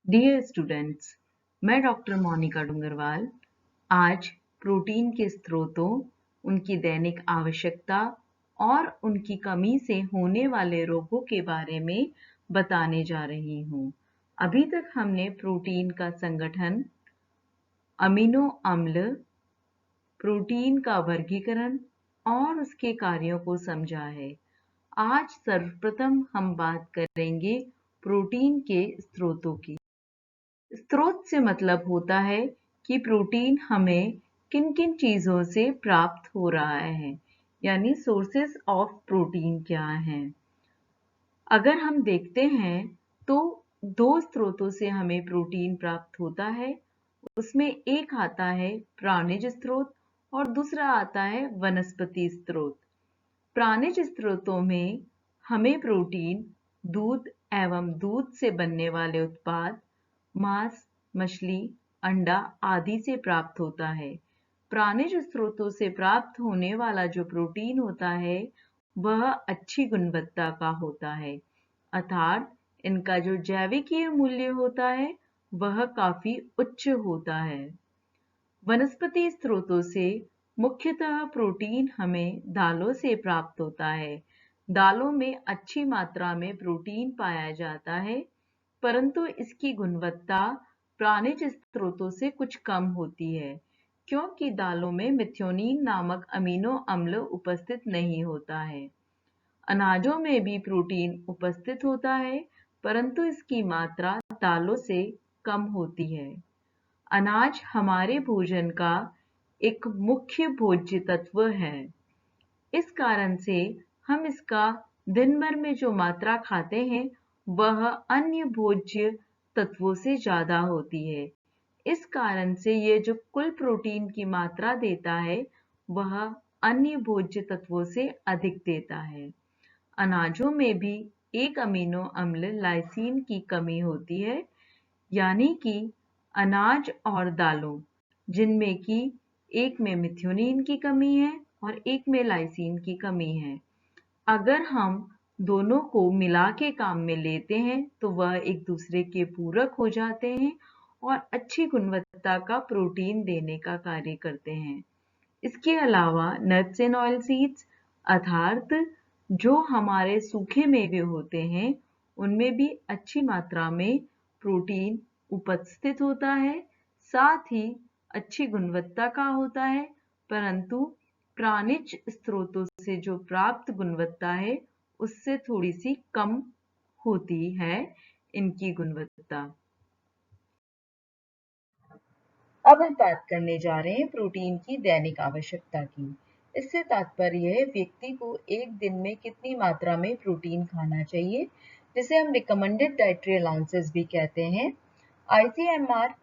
Dear students, मैं doctor Monika Dungarwal आज protein के स्रोतों, उनकी दैनिक आवश्यकता और उनकी कमी से होने वाले रोगों के बारे में बताने जा रही हूँ। अभी तक हमने प्रोटीन का संगठन, अमीनो अम्ल, प्रोटीन का वर्गीकरण और उसके कार्यों को समझा है। आज सर्वप्रथम हम बात करेंगे प्रोटीन के स्रोतों की। स्रोत से मतलब होता है कि प्रोटीन हमें किन किन चीज़ों से प्राप्त हो रहा है, यानी सोर्सेस ऑफ प्रोटीन क्या हैं। अगर हम देखते हैं तो दो स्रोतों से हमें प्रोटीन प्राप्त होता है। उसमें एक आता है प्राणिज स्रोत और दूसरा आता है वनस्पति स्रोत। प्राणिज स्रोतों में हमें प्रोटीन दूध एवं दूध से बनने वाले उत्पाद, मांस, मछली, अंडा आदि से प्राप्त होता है। प्राणिज स्रोतों से प्राप्त होने वाला जो प्रोटीन होता है वह अच्छी गुणवत्ता का होता है, अर्थात इनका जो जैविकीय मूल्य होता है वह काफी उच्च होता है। वनस्पति स्रोतों से मुख्यतः प्रोटीन हमें दालों से प्राप्त होता है। दालों में अच्छी मात्रा में प्रोटीन पाया जाता है, परंतु इसकी गुणवत्ता प्राणिज स्रोतों से कुछ कम होती है, क्योंकि दालों में मेथियोनीन नामक अमीनो अम्ल उपस्थित नहीं होता है। अनाजों में भी प्रोटीन उपस्थित होता है, परंतु इसकी मात्रा दालों से कम होती है। अनाज हमारे भोजन का एक मुख्य भोज्य तत्व है। इस कारण से हम इसका दिन भर में जो मात्रा खाते हैं वह अन्य भोज्य तत्वों से ज्यादा होती है। इस कारण से ये जो कुल प्रोटीन की मात्रा देता है वह अन्य भोज्य तत्वों से अधिक देता है। अनाजों में भी एक अमीनो अम्ल लाइसीन की कमी होती है, यानी कि अनाज और दालों जिनमें कि एक में मेथियोनीन की कमी है और एक में लाइसीन की कमी है। अगर हम दोनों को मिला के काम में लेते हैं तो वह एक दूसरे के पूरक हो जाते हैं और अच्छी गुणवत्ता का प्रोटीन देने का कार्य करते हैं। इसके अलावा नट्स एंड ऑयल सीड्स अर्थात जो हमारे सूखे मेवे होते हैं उनमें भी अच्छी मात्रा में प्रोटीन उपस्थित होता है, साथ ही अच्छी गुणवत्ता का होता है, परंतु प्राणिज स्रोतों से जो प्राप्त गुणवत्ता है उससे थोड़ी सी कम होती है इनकी गुणवत्ता। अब हम बात करने जा रहे हैं प्रोटीन की दैनिक आवश्यकता की। इससे तात्पर्य है व्यक्ति को एक दिन में कितनी मात्रा में प्रोटीन खाना चाहिए, जिसे हम रिकमेंडेड डाइटरी अलाउंसेस भी कहते हैं। आईसीएमआर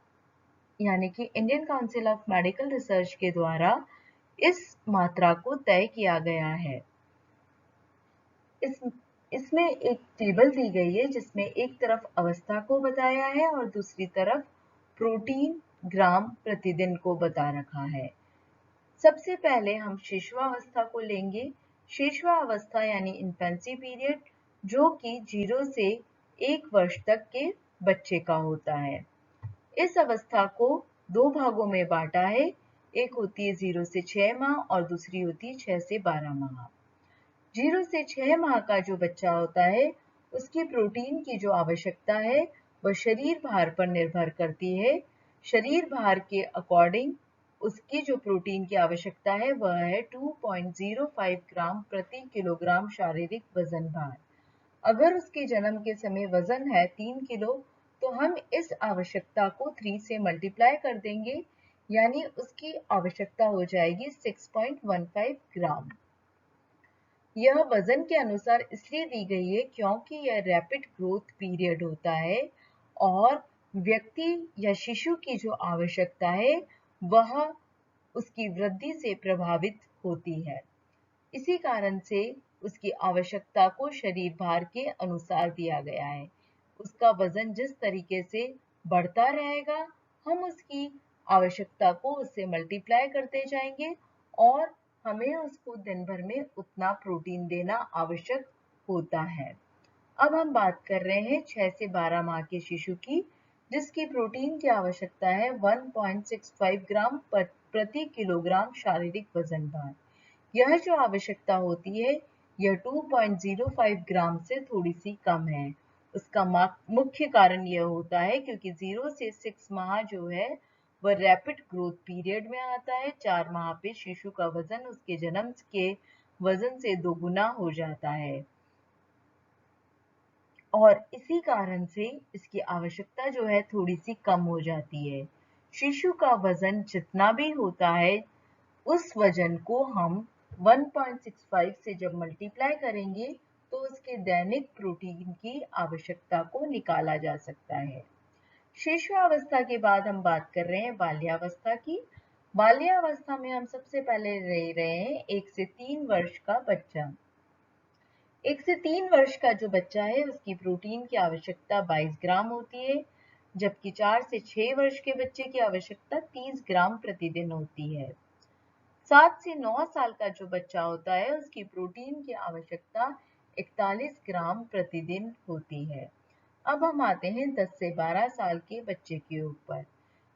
यानी कि Indian council of medical research के द्वारा इस मात्रा को तय किया गया है। इसमें एक टेबल दी गई है जिसमें एक तरफ अवस्था को बताया है और दूसरी तरफ प्रोटीन ग्राम प्रतिदिन को बता रखा है। सबसे पहले हम शिशुआवस्था को लेंगे। शिशुआवस्था यानी इन्फेंसी पीरियड, जो कि 0 से 1 वर्ष तक के बच्चे का होता है। इस अवस्था को दो भागों में बांटा है। एक होती है 0 से 6 माह और दूसरी होती है 6 से 12 माह। 0 से 6 माह का जो बच्चा होता है उसकी प्रोटीन की जो आवश्यकता है वह शरीर भार पर निर्भर करती है। शरीर भार के अकॉर्डिंग उसकी जो प्रोटीन की आवश्यकता है वह है 2.05 ग्राम प्रति किलोग्राम शारीरिक वजन भार। अगर उसके जन्म के समय वजन है 3 किलो तो हम इस आवश्यकता को 3 से मल्टीप्लाई कर देंगे, यानी उसकी आवश्यकता हो जाएगी 6.15 ग्राम। यह वजन के अनुसार इसलिए दी गई है क्योंकि यह रैपिड ग्रोथ पीरियड होता है और व्यक्ति या शिशु की जो आवश्यकता है वह उसकी वृद्धि से प्रभावित होती है। इसी कारण से उसकी आवश्यकता को शरीर भार के अनुसार दिया गया है। उसका वजन जिस तरीके से बढ़ता रहेगा हम उसकी आवश्यकता को उससे मल्टीप्लाई करते जाएंगे और हमें उसको दिन भर में उतना प्रोटीन देना आवश्यक होता है। अब हम बात कर रहे हैं 6 से 12 माह के शिशु की। जिसकी प्रोटीन की आवश्यकता है 1.65 ग्राम प्रति किलोग्राम शारीरिक वजन भार। यह जो आवश्यकता होती है यह 2.05 ग्राम से थोड़ी सी कम है। उसका मुख्य कारण यह होता है क्योंकि 0 से 6 माह जो है वह रैपिड ग्रोथ पीरियड में आता है। 4 माह पे शिशु का वजन उसके जन्म के वजन से दोगुना हो जाता है और इसी कारण से इसकी आवश्यकता जो है थोड़ी सी कम हो जाती है। शिशु का वजन जितना भी होता है उस वजन को हम 1.65 से जब मल्टीप्लाई करेंगे तो उसके दैनिक प्रोटीन की आवश्यकता को निकाला जा सकता है। शिशुअवस्था के बाद हम बात कर रहे हैं बाल्यावस्था की। बाल्यावस्था में हम सबसे पहले ले रहे हैं 1 से 3 वर्ष का बच्चा। 1 से 3 वर्ष का जो बच्चा है उसकी प्रोटीन की आवश्यकता 22 ग्राम होती है, जबकि 4 से 6 वर्ष के बच्चे की आवश्यकता 30 ग्राम प्रतिदिन होती है। 7 से 9 साल का जो बच्चा होता है उसकी प्रोटीन की आवश्यकता 41 ग्राम प्रतिदिन होती है। अब हम आते हैं 10 से 12 साल के बच्चे के ऊपर।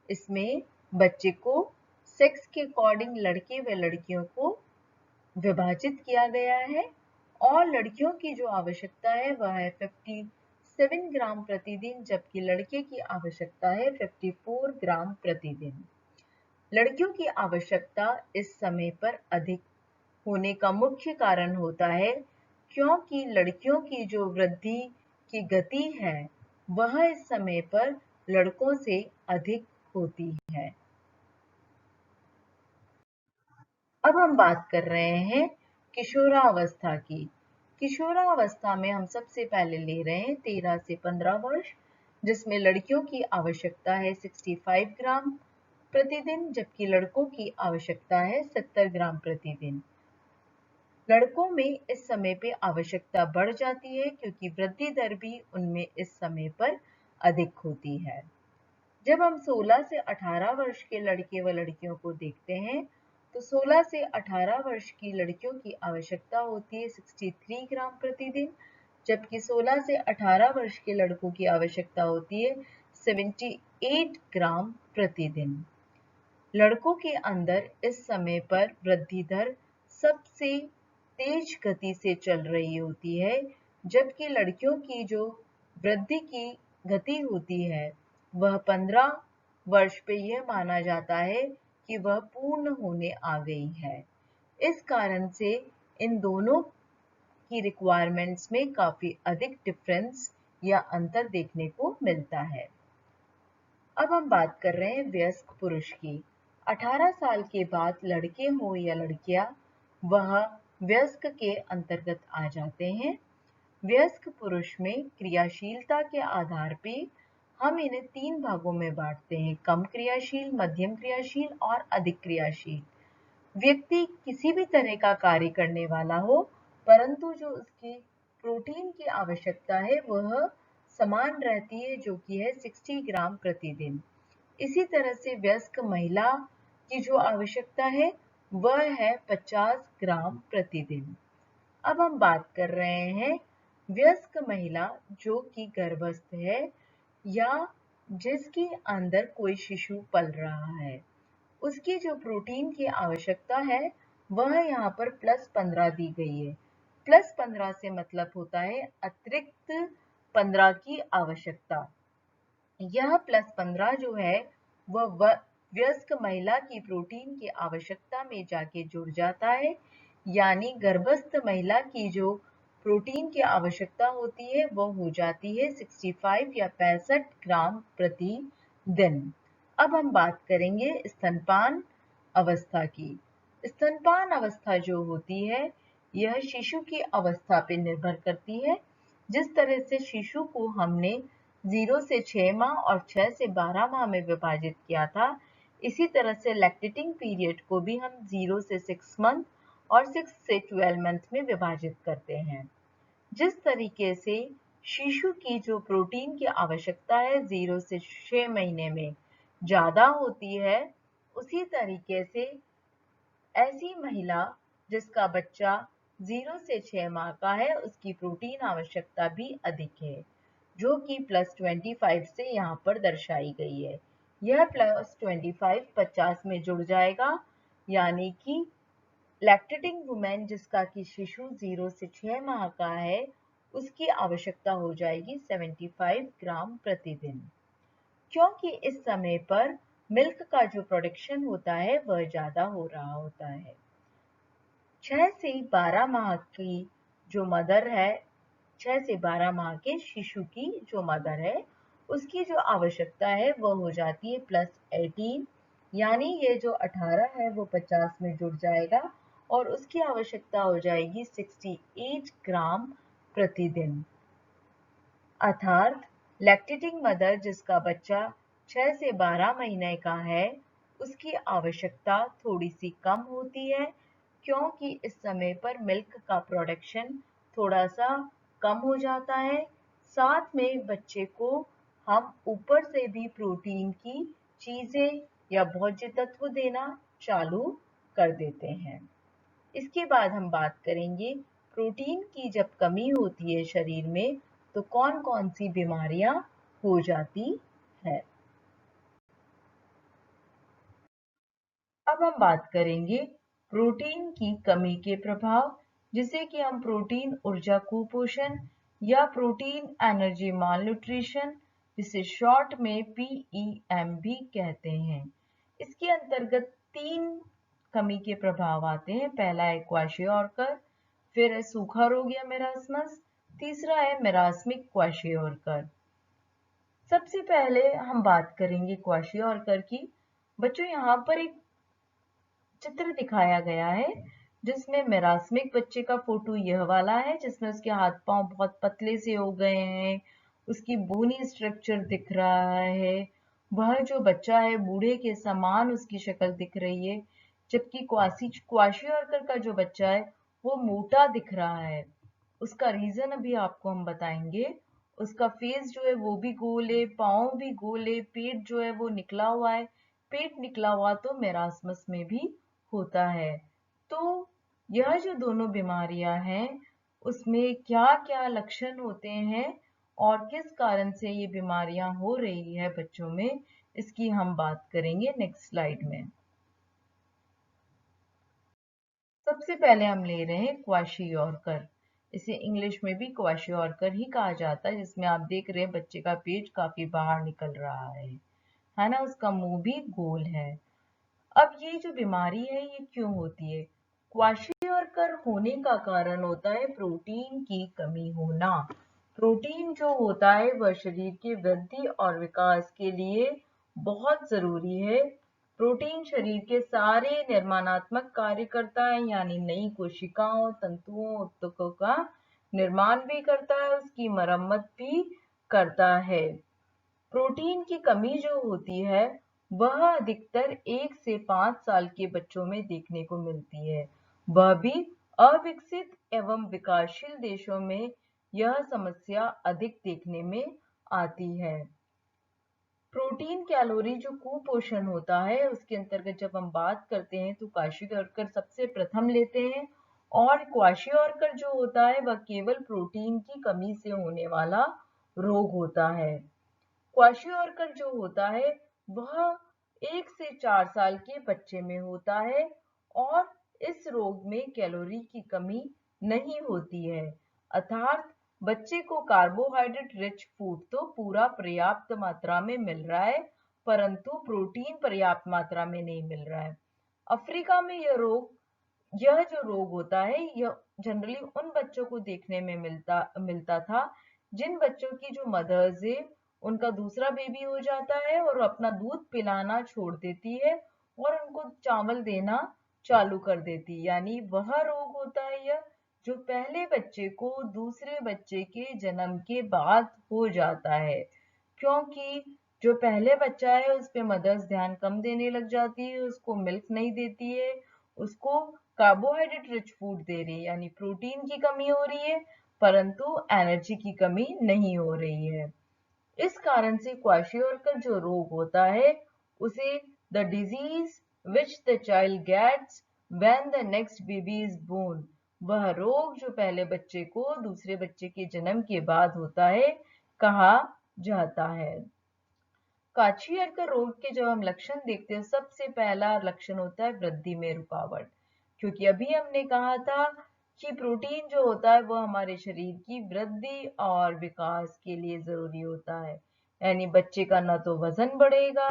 इसमें बच्चे को सेक्स के अकॉर्डिंग लड़के व लड़कियों को विभाजित किया गया है और लड़कियों की जो आवश्यकता है वह है 57 ग्राम प्रतिदिन, जबकि लड़के की आवश्यकता है 54 ग्राम प्रतिदिन। लड़कियों की आवश्यकता इस समय पर अधिक होने का मुख्य कारण होता है क्योंकि लड़कियों की जो वृद्धि की गति है वह इस समय पर लड़कों से अधिक होती है। अब हम बात कर रहे हैं किशोरावस्था की। किशोरावस्था में हम सबसे पहले ले रहे हैं 13 से 15 वर्ष, जिसमें लड़कियों की आवश्यकता है 65 ग्राम प्रतिदिन, जबकि लड़कों की आवश्यकता है 70 ग्राम प्रतिदिन। लड़कों में इस समय पे आवश्यकता बढ़ जाती है क्योंकि वृद्धि दर भी उनमें इस समय पर अधिक होती है। जब हम 16 से 18 वर्ष के लड़के व लड़कियों को देखते हैं तो 16 से 18 वर्ष की लड़कियों की आवश्यकता होती है 63 ग्राम प्रतिदिन, जबकि 16 से 18 वर्ष के लड़कों की आवश्यकता होती है 78 ग्राम प्रतिदिन। लड़कों के अंदर इस समय पर वृद्धि दर सबसे तेज गति से चल रही होती है, जबकि लड़कियों की जो वृद्धि की गति होती है वह 15 वर्ष पे यह माना जाता है कि वह पूर्ण होने आ गई है। इस कारण से इन दोनों की रिक्वायरमेंट्स में काफी अधिक डिफरेंस या अंतर देखने को मिलता है। अब हम बात कर रहे हैं वयस्क पुरुष की। 18 साल के बाद लड़के हो या लड़कियां वह वयस्क के अंतर्गत आ जाते हैं। वयस्क पुरुष में क्रियाशीलता के आधार पे हम इन्हें 3 भागों में बांटते हैं: कम क्रियाशील, मध्यम क्रियाशील और अधिक क्रियाशील। व्यक्ति किसी भी तरह का कार्य करने वाला हो, परंतु जो उसकी प्रोटीन की आवश्यकता है वह समान रहती है, जो कि है 60 ग्राम प्रतिदिन। इसी तरह से वयस्क महिला की जो आवश्यकता है वह है 50 ग्राम प्रतिदिन। अब हम बात कर रहे हैं वयस्क महिला जो कि गर्भस्थ है या जिसके अंदर कोई शिशु पल रहा है। उसकी जो प्रोटीन की आवश्यकता है वह यहाँ पर +15 दी गई है। +15 से मतलब होता है अतिरिक्त 15 की आवश्यकता। यह +15 जो है वह वयस्क महिला की प्रोटीन की आवश्यकता में जाके जुड़ जाता है, यानी गर्भस्थ महिला की जो प्रोटीन की आवश्यकता होती है वह हो जाती है 65 या 65 ग्राम प्रतिदिन। अब हम बात करेंगे स्तनपान अवस्था की। स्तनपान अवस्था जो होती है यह शिशु की अवस्था पर निर्भर करती है। जिस तरह से शिशु को हमने 0 से 6 माह और 6 से 12 माह में विभाजित किया था, इसी तरह से लैक्टेटिंग पीरियड को भी हम 0 से 6 मंथ और 6 से 12 मंथ में विभाजित करते हैं। जिस तरीके से शिशु की जो प्रोटीन की आवश्यकता है 0 से 6 महीने में ज्यादा होती है, उसी तरीके से ऐसी महिला जिसका बच्चा 0 से 6 माह का है उसकी प्रोटीन आवश्यकता भी अधिक है। जो कि +25 से यहाँ पर दर्शाई गई है। यह +25 50 में जुड़ जाएगा, यानी कि लैक्टेटिंग वुमेन जिसका कि शिशु 0 से 6 माह का है, उसकी आवश्यकता हो जाएगी 75 ग्राम प्रतिदिन। क्योंकि इस समय पर मिल्क का जो प्रोडक्शन होता है वह ज़्यादा हो रहा होता है। 6 से 12 माह की जो मदर है, 6 से 12 माह के शिशु की जो मदर है, उसकी जो आवश्यकता है वह हो जाती है +18, यानी ये जो 18 है वो 50 में जुड़ जाएगा और उसकी आवश्यकता हो जाएगी 68 ग्राम प्रतिदिन। अर्थात लैक्टेटिंग मदर जिसका बच्चा 6 से 12 महीने का है, उसकी आवश्यकता थोड़ी सी कम होती है, क्योंकि इस समय पर मिल्क का प्रोडक्शन थोड़ा सा कम हो जाता है। साथ में बच्चे को हम ऊपर से भी प्रोटीन की चीजें या भोज्य तत्व देना चालू कर देते हैं। इसके बाद हम बात करेंगे प्रोटीन की जब कमी होती है शरीर में तो कौन कौन सी बीमारियां हो जाती है। अब हम बात करेंगे प्रोटीन की कमी के प्रभाव, जिसे कि हम प्रोटीन ऊर्जा कुपोषण या प्रोटीन एनर्जी मालन्यूट्रिशन, जिसे शॉर्ट में PEM भी कहते हैं। इसके अंतर्गत 3 कमी के प्रभाव आते हैं। पहला है क्वाशियोरकर, फिर है सूखा रोग या मेरास्मस, तीसरा है मेरास्मिक क्वाशियोरकर। सबसे पहले हम बात करेंगे क्वाशियोरकर की। बच्चों यहाँ पर एक चित्र दिखाया गया है जिसमें मेरास्मिक बच्चे का फोटो यह वाला है, जिसमें उसके हाथ पांव बहुत पतले से हो गए हैं, उसकी बोनी स्ट्रक्चर दिख रहा है। वह जो बच्चा है बूढ़े के समान उसकी शक्ल दिख रही है, जबकि क्वाशियोरकर का जो बच्चा है वो मोटा दिख रहा है। उसका रीजन अभी आपको हम बताएंगे। उसका फेस जो है वो भी गोल है, पाँव भी गोल है, पेट जो है वो निकला हुआ है। पेट निकला हुआ तो मेरास्मस में भी होता है। तो यह जो दोनों बीमारियां हैं उसमें क्या क्या लक्षण होते हैं और किस कारण से ये बीमारियां हो रही है बच्चों में, इसकी हम बात करेंगे नेक्स्ट स्लाइड में। सबसे पहले हम ले रहे हैं क्वाशियोरकर। इसे इंग्लिश में भी क्वाशियोरकर ही कहा जाता है, जिसमें आप देख रहे हैं बच्चे का पेट काफी बाहर निकल रहा है ना, उसका मुंह भी गोल है। अब ये जो बीमारी है ये क्यों होती है? क्वाशियोरकर होने का कारण होता है प्रोटीन की कमी होना। प्रोटीन जो होता है वह शरीर की वृद्धि और विकास के लिए बहुत जरूरी है। प्रोटीन शरीर के सारे निर्माणात्मक कार्य करता है, यानी नई कोशिकाओं, तंतुओं, ऊतकों का निर्माण भी करता है, उसकी मरम्मत भी करता है। प्रोटीन की कमी जो होती है वह अधिकतर 1 से 5 साल के बच्चों में देखने को मिलती है। वह भी अविकसित एवं विकासशील देशों में यह समस्या अधिक देखने में आती है। प्रोटीन कैलोरी जो कुपोषण होता है उसके अंतर्गत जब हम बात करते हैं तो क्वाशियोरकर सबसे प्रथम लेते हैं। और क्वाशियोरकर जो होता है वह केवल प्रोटीन की कमी से होने वाला रोग होता है। क्वाशियोरकर जो होता है वह 1 से 4 साल के बच्चे में होता है और इस रोग में कैलोरी की कमी नहीं होती है, अर्थात बच्चे को कार्बोहाइड्रेट रिच फूड तो पूरा पर्याप्त मात्रा में मिल रहा है, परंतु प्रोटीन पर्याप्त मात्रा में नहीं मिल रहा है। अफ्रीका में यह जो रोग होता है यह जनरली उन बच्चों को देखने में मिलता था जिन बच्चों की जो मदर्स है उनका दूसरा बेबी हो जाता है और अपना दूध पिलाना छोड़ देती है और उनको चावल देना चालू कर देती है, यानी वह रोग होता है यह जो पहले बच्चे को दूसरे बच्चे के जन्म के बाद हो जाता है। क्योंकि जो पहले बच्चा है उस पे मदर्स ध्यान कम देने लग जाती है, उसको मिल्क नहीं देती है, उसको कार्बोहाइड्रेट रिच फूड दे रही है, यानी प्रोटीन की कमी हो रही है परंतु एनर्जी की कमी नहीं हो रही है। इस कारण से क्वाशियोरकर जो रोग होता है उसे the disease which the child gets when the next baby is born, वह रोग जो पहले बच्चे को दूसरे बच्चे के जन्म के बाद होता है, कहा जाता है। काछियर रोग के जब हम लक्षण देखते हैं, सबसे पहला लक्षण होता है वृद्धि में रुकावट, क्योंकि अभी हमने कहा था कि प्रोटीन जो होता है वो हमारे शरीर की वृद्धि और विकास के लिए जरूरी होता है। यानी बच्चे का न तो वजन बढ़ेगा,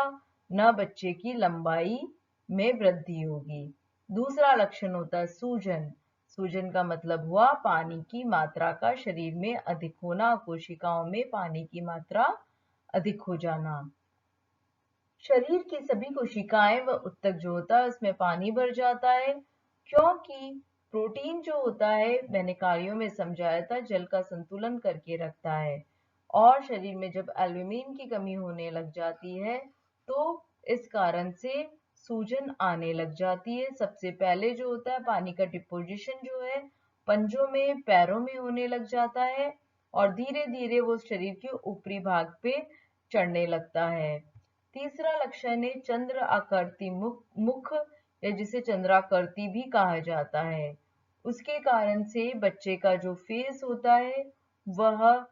न बच्चे की लंबाई में वृद्धि होगी। दूसरा लक्षण होता है सूजन। सूजन का मतलब हुआ पानी की मात्रा का शरीर में अधिक होना, कोशिकाओं में पानी की मात्रा अधिक हो जाना। शरीर की सभी कोशिकाएं व ऊतक जो होता है उसमें पानी भर जाता है, क्योंकि प्रोटीन जो होता है, मैंने कार्यों में समझाया था, जल का संतुलन करके रखता है। और शरीर में जब एल्यूमिन की कमी होने लग जाती है तो इस कारण से सूजन आने लग जाती है। सबसे पहले जो होता है पानी का डिपोजिशन जो है पंजों में, पैरों में होने लग जाता है और धीरे धीरे वो शरीर के ऊपरी भाग पे चढ़ने लगता है। तीसरा लक्षण है चंद्र आकृति मुख, या जिसे चंद्राकृति भी कहा जाता है। उसके कारण से बच्चे का जो फेस होता है वह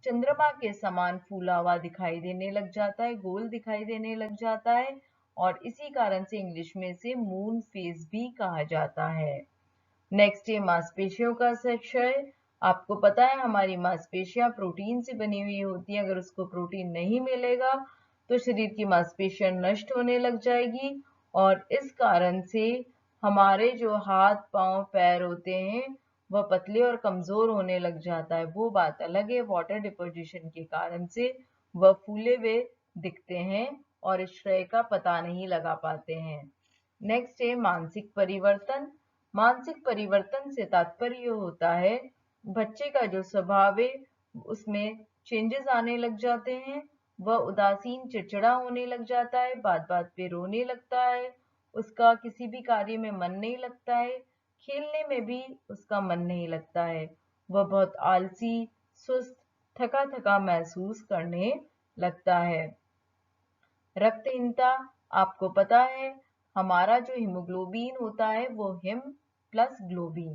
चंद्रमा के समान फूला हुआ दिखाई देने लग जाता है, गोल दिखाई देने लग जाता है, और इसी कारण से इंग्लिश में इसे मून फेस भी कहा जाता है। नेक्स्ट है मांसपेशियों का क्षय। आपको पता है हमारी मांसपेशियां प्रोटीन से बनी हुई होती हैं। अगर उसको प्रोटीन नहीं मिलेगा तो शरीर की मांसपेशियां नष्ट होने लग जाएगी, और इस कारण से हमारे जो हाथ पांव पैर होते हैं वह पतले और कमजोर होने लग जाता है। वो बात अलग है, वाटर डिपोजिशन के कारण से वह फूले हुए दिखते हैं और इस क्षय का पता नहीं लगा पाते हैं। नेक्स्ट है मानसिक परिवर्तन। मानसिक परिवर्तन से तात्पर्य होता है बच्चे का जो स्वभाव है उसमें चेंजेस आने लग जाते हैं। वह उदासीन चिड़चिड़ा होने लग जाता है, बात बात पे रोने लगता है, उसका किसी भी कार्य में मन नहीं लगता है, खेलने में भी उसका मन नहीं लगता है, वह बहुत आलसी, सुस्त, थका थका महसूस करने लगता है। रक्तहीनता, आपको पता है हमारा जो हीमोग्लोबिन होता है वो हिम प्लस ग्लोबिन,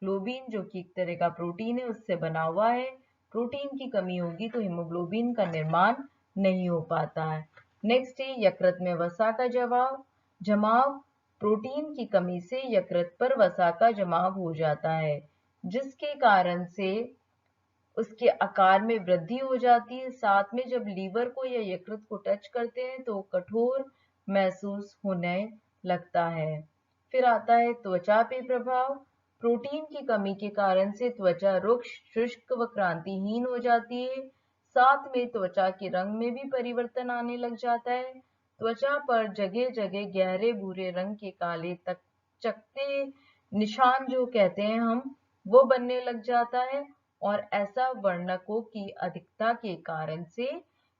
ग्लोबिन जो कि एक तरह का प्रोटीन है उससे बना हुआ है। प्रोटीन की कमी होगी तो हीमोग्लोबिन का निर्माण नहीं हो पाता है। नेक्स्ट है यकृत में वसा का जमाव। प्रोटीन की कमी से यकृत पर वसा का जमाव हो जाता है, जिसके कारण से उसके आकार में वृद्धि हो जाती है। साथ में जब लीवर को या यकृत को टच करते हैं तो कठोर महसूस होने लगता है। फिर आता है त्वचा पे प्रभाव। प्रोटीन की कमी के कारण से त्वचा रुक्ष, शुष्क व क्रांतिहीन हो जाती है। साथ में त्वचा के रंग में भी परिवर्तन आने लग जाता है। त्वचा पर जगह जगह गहरे भूरे रंग के काले तक चकते निशान जो कहते हैं हम, वो बनने लग जाता है, और ऐसा वर्णकों की अधिकता के कारण से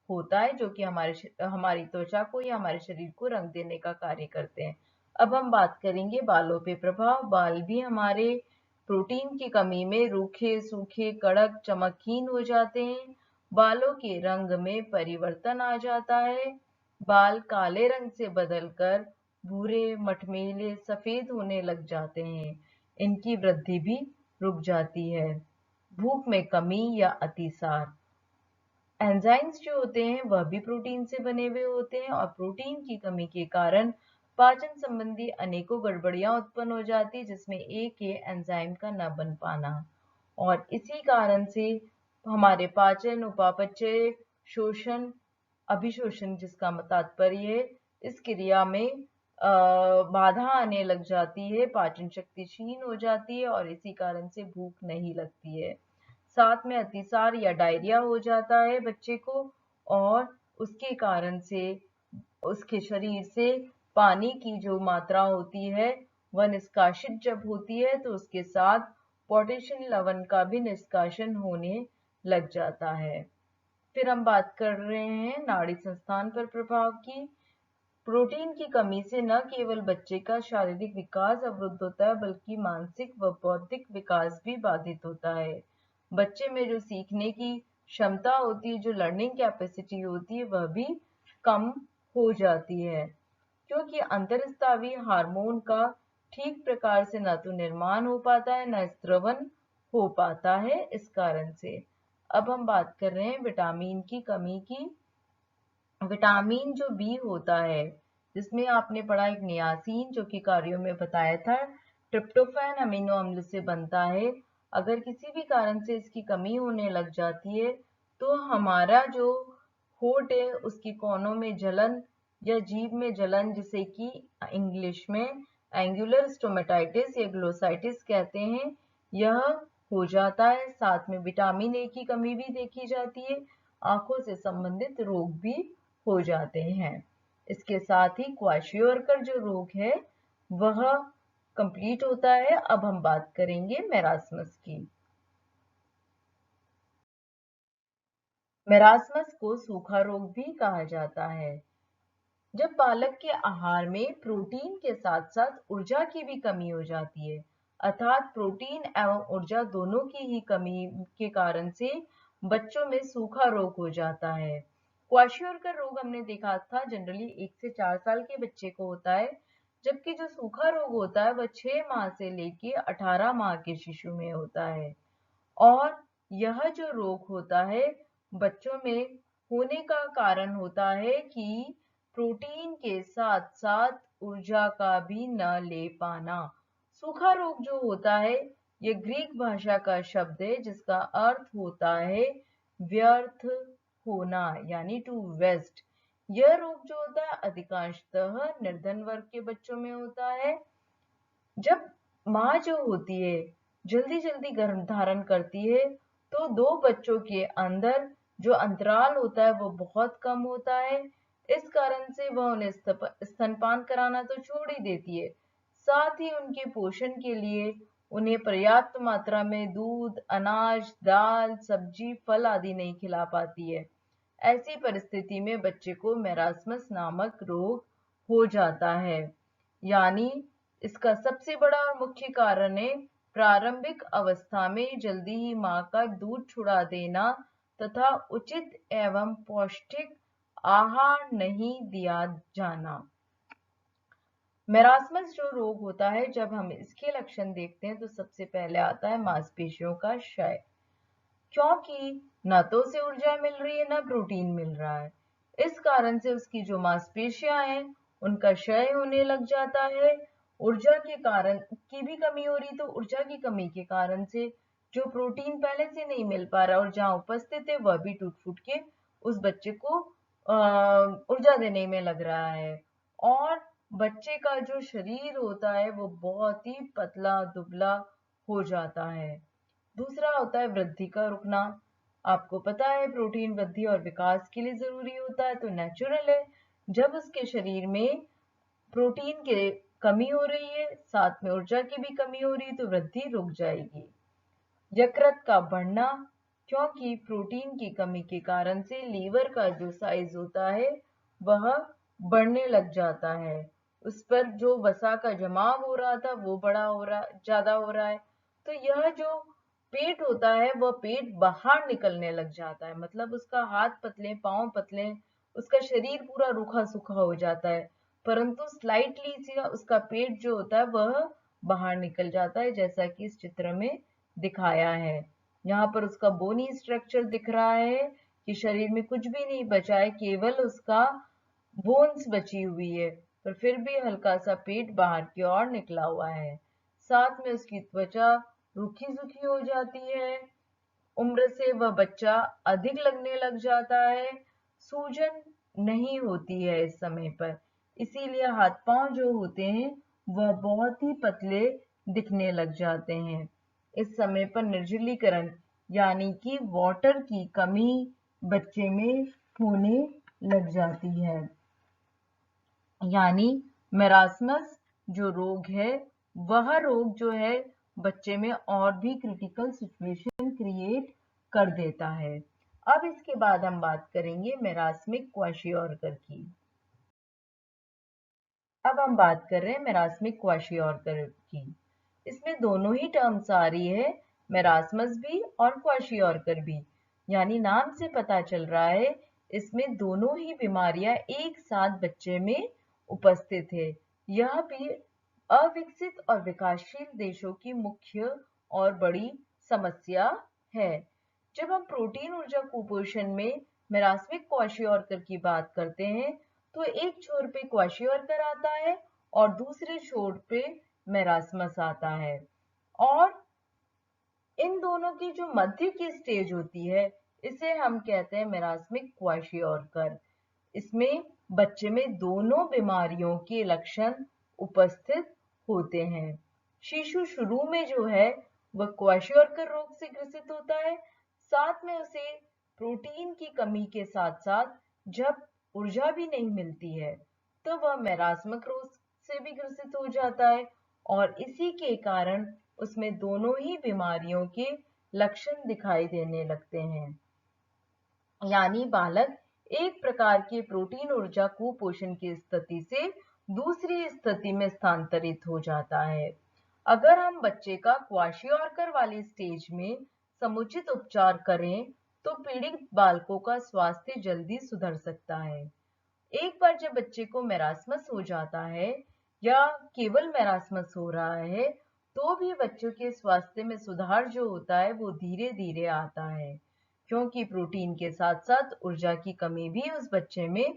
होता है, जो कि हमारी त्वचा को या हमारे शरीर को रंग देने का कार्य करते हैं। अब हम बात करेंगे बालों पे प्रभाव। बाल भी हमारे प्रोटीन की कमी में रूखे, सूखे, कड़क, चमकहीन हो जाते हैं। बालों के रंग में परिवर्तन आ जाता है। बाल काले रंग से बदलकर भूरे, मटमैले, सफेद होने लग जाते हैं। इनकी वृद्धि भी रुक जाती है। भूख में कमी या अतिसार। एंजाइम्स जो होते हैं वह भी प्रोटीन से बने हुए होते हैं, और प्रोटीन की कमी के कारण पाचन संबंधी अनेकों गड़बड़ियां उत्पन्न हो जाती है, जिसमें एक है एंजाइम का न बन पाना। और इसी कारण से हमारे पाचन, उपापचय, शोषण, अभिशोषण जिसका तात्पर्य है, इस क्रिया में बाधा आने लग जाती है, पाचन शक्ति क्षीण हो जाती है और इसी कारण से भूख नहीं लगती है। साथ में अतिसार या डायरिया हो जाता है बच्चे को, और उसके कारण से उसके शरीर से पानी की जो मात्रा होती है वह निष्कासित जब होती है तो उसके साथ पोटेशियम लवण का भी निष्कासन होने लग जाता है। फिर हम बात कर रहे हैं नाड़ी संस्थान पर प्रभाव की। प्रोटीन की कमी से न केवल बच्चे का शारीरिक विकास अवरुद्ध होता है, बल्कि मानसिक व बौद्धिक विकास भी बाधित होता है। बच्चे में जो सीखने की क्षमता होती है, जो लर्निंग कैपेसिटी होती है, वह भी कम हो जाती है, क्योंकि अंतरस्रावी हार्मोन का ठीक प्रकार से न तो निर्माण हो पाता है, न स्त्रवन हो पाता है। इस कारण से अब हम बात कर रहे हैं विटामिन की कमी की। विटामिन जो बी होता है, जिसमें आपने पढ़ा एक नियासिन जो कि कार्यों में बताया था, ट्रिप्टोफैन अमीनो अम्ल से बनता है। अगर किसी भी कारण से इसकी कमी होने लग जाती है तो हमारा जो होठ है उसकी कोनों में जलन या जीभ में जलन, जिसे कि इंग्लिश में एंगुलर स्टोमेटाइटिस या ग्लोसाइटिस कहते हैं, यह हो जाता है। साथ में विटामिन ए की कमी भी देखी जाती है। आंखों से संबंधित रोग भी हो जाते हैं। इसके साथ ही क्वाशियोर्कर जो रोग है वह कंप्लीट होता है। अब हम बात करेंगे मेरास्मस की। मेरास्मस को सूखा रोग भी कहा जाता है। जब बालक के आहार में प्रोटीन के साथ साथ ऊर्जा की भी कमी हो जाती है, अर्थात प्रोटीन एवं ऊर्जा दोनों की ही कमी के कारण से बच्चों में सूखा रोग हो जाता है। क्वाशियोर्कर रोग हमने देखा था जनरली 1 से 4 साल के बच्चे को होता है, जबकि जो सूखा रोग होता है वह 6 माह से लेके 18 माह के शिशु में होता है। और यह जो रोग होता है बच्चों में होने का कारण होता है कि प्रोटीन के साथ साथ ऊर्जा का भी न ले पाना। सूखा रोग जो होता है ये ग्रीक भाषा का शब्द है जिसका अर्थ होता है व्यर्थ होना, यानी टू वेस्ट। यह रोग जो होता है अधिकांशतः निर्धन वर्ग के बच्चों में होता है। जब माँ जो होती है जल्दी जल्दी गर्भ धारण करती है तो दो बच्चों के अंदर जो अंतराल होता है वो बहुत कम होता है। इस कारण से वह उन्हें स्तनपान कराना तो छोड़ ही देती है, साथ ही उनके पोषण के लिए उन्हें पर्याप्त मात्रा में दूध, अनाज, दाल, सब्जी, फल आदि नहीं खिला पाती है। ऐसी परिस्थिति में बच्चे को मेरास्मस नामक रोग हो जाता है। यानी इसका सबसे बड़ा और मुख्य कारण है प्रारंभिक अवस्था में जल्दी ही मां का दूध छुड़ा देना तथा उचित एवं पौष्टिक आहार नहीं दिया जाना। मेरास्मस जो रोग होता है, जब हम इसके लक्षण देखते हैं तो सबसे पहले आता है मांसपेशियों का क्षय, क्योंकि न तो उसे ऊर्जा मिल रही है न प्रोटीन मिल रहा है। इस कारण से उसकी जो मांसपेशियां हैं उनका क्षय होने लग जाता है। ऊर्जा के कारण की भी कमी हो रही, तो ऊर्जा की कमी के कारण से जो प्रोटीन पहले से नहीं मिल पा रहा और जहाँ उपस्थित है वह भी टूट फूट के उस बच्चे को ऊर्जा देने में लग रहा है। और बच्चे का जो शरीर होता है वो बहुत ही पतला दुबला हो जाता है। दूसरा होता है वृद्धि का रुकना। आपको पता है प्रोटीन वृद्धि और विकास के लिए जरूरी होता है, तो नेचुरल है जब उसके शरीर में प्रोटीन की कमी हो रही है साथ में ऊर्जा की भी कमी हो रही है तो वृद्धि रुक जाएगी। यकृत का बढ़ना, क्योंकि प्रोटीन की कमी के कारण से लीवर का जो साइज होता है वह बढ़ने लग जाता है। उस पर जो वसा का जमाव हो रहा था वो ज्यादा हो रहा है। तो यह जो पेट होता है वह पेट बाहर निकलने लग जाता है, मतलब उसका हाथ पतले, पांव पतले, उसका शरीर पूरा रूखा सूखा हो जाता है, परंतु स्लाइटली सी उसका पेट जो होता है वह बाहर निकल जाता है, जैसा कि इस चित्र में दिखाया है। यहाँ पर उसका बोनी स्ट्रक्चर दिख रहा है कि शरीर में कुछ भी नहीं बचा है, केवल उसका बोन्स बची हुई है, पर फिर भी हल्का सा पेट बाहर की ओर निकला हुआ है। साथ में उसकी त्वचा रूखी सूखी हो जाती है। उम्र से वह बच्चा अधिक लगने लग जाता है। सूजन नहीं होती है इस समय पर, इसीलिए हाथ पांव जो होते हैं वह बहुत ही पतले दिखने लग जाते हैं। इस समय पर निर्जलीकरण यानी कि वाटर की कमी बच्चे में होने लग जाती है। यानी मेरास्मस जो रोग है वह रोग जो है बच्चे में और भी क्रिटिकल सिचुएशन क्रिएट कर देता है। अब इसके बाद हम बात करेंगे मेरास्मिक क्वाशियोर्कर की। अब हम बात कर रहे हैं मेरास्मिक क्वाशियोर्कर की। इसमें दोनों ही टर्म्स आ रही है, मेरास्मस भी और क्वाशियोर्कर भी। यानी नाम से पता चल रहा है इसमें दोनों ही बीमारियां एक साथ बच्चे में उपस्थित है। यह भी अविकसित और विकासशील देशों की मुख्य और बड़ी समस्या है। जब हम प्रोटीन ऊर्जा कुपोषण में मेरास्मिक क्वाशियोर्कर की बात करते हैं तो एक छोर पे क्वाशियोर्कर आता है और दूसरे छोर पे मेरास्मस आता है, और इन दोनों की जो मध्य की स्टेज होती है इसे हम कहते हैं मेरास्मिक क्वाशियोर्कर। इसमें बच्चे में दोनों बीमारियों के लक्षण उपस्थित होते हैं। शिशु शुरू में जो है वह क्वाशियोर्कर रोग से ग्रसित होता है, साथ में उसे प्रोटीन की कमी के साथ साथ जब ऊर्जा भी नहीं मिलती है तो वह मेरास्मक रोग से भी ग्रसित हो जाता है, और इसी के कारण उसमें दोनों ही बीमारियों के लक्षण दिखाई देने लगते हैं। यानी बालक एक प्रकार के प्रोटीन ऊर्जा कुपोषण की स्थिति से दूसरी स्थिति में स्थानांतरित हो जाता है। अगर हम बच्चे का क्वाशियोर्कर वाली स्टेज में समुचित उपचार करें तो पीड़ित बालकों का स्वास्थ्य जल्दी सुधर सकता है। एक बार जब बच्चे को मेरास्मस हो जाता है या केवल मेरास्मस हो रहा है तो भी बच्चों के स्वास्थ्य में सुधार जो होता है वो धीरे धीरे आता है, क्योंकि प्रोटीन के साथ साथ ऊर्जा की कमी भी उस बच्चे में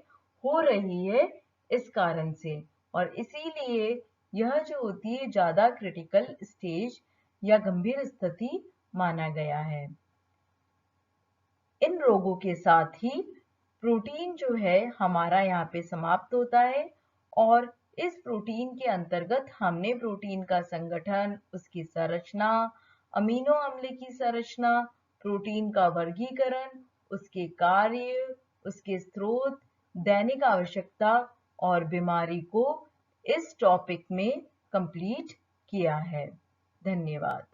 हो रही है इस कारण से, और इसीलिए यह जो होती है ज्यादा क्रिटिकल स्टेज या गंभीर स्थिति माना गया है। इन रोगों के साथ ही प्रोटीन जो है हमारा यहाँ पे समाप्त होता है, और इस प्रोटीन के अंतर्गत हमने प्रोटीन का संगठन, उसकी संरचना, अमीनो अम्ल की संरचना, प्रोटीन का वर्गीकरण, उसके कार्य, उसके स्रोत, दैनिक आवश्यकता और बीमारी को इस टॉपिक में कंप्लीट किया है। धन्यवाद।